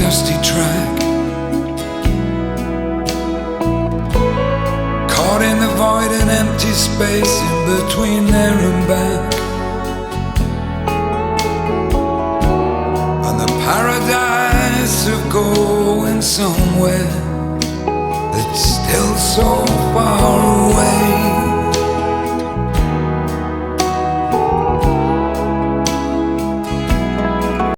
dusty track, caught in the void and empty space in between there and back. And the paradise of going somewhere that's still so far away.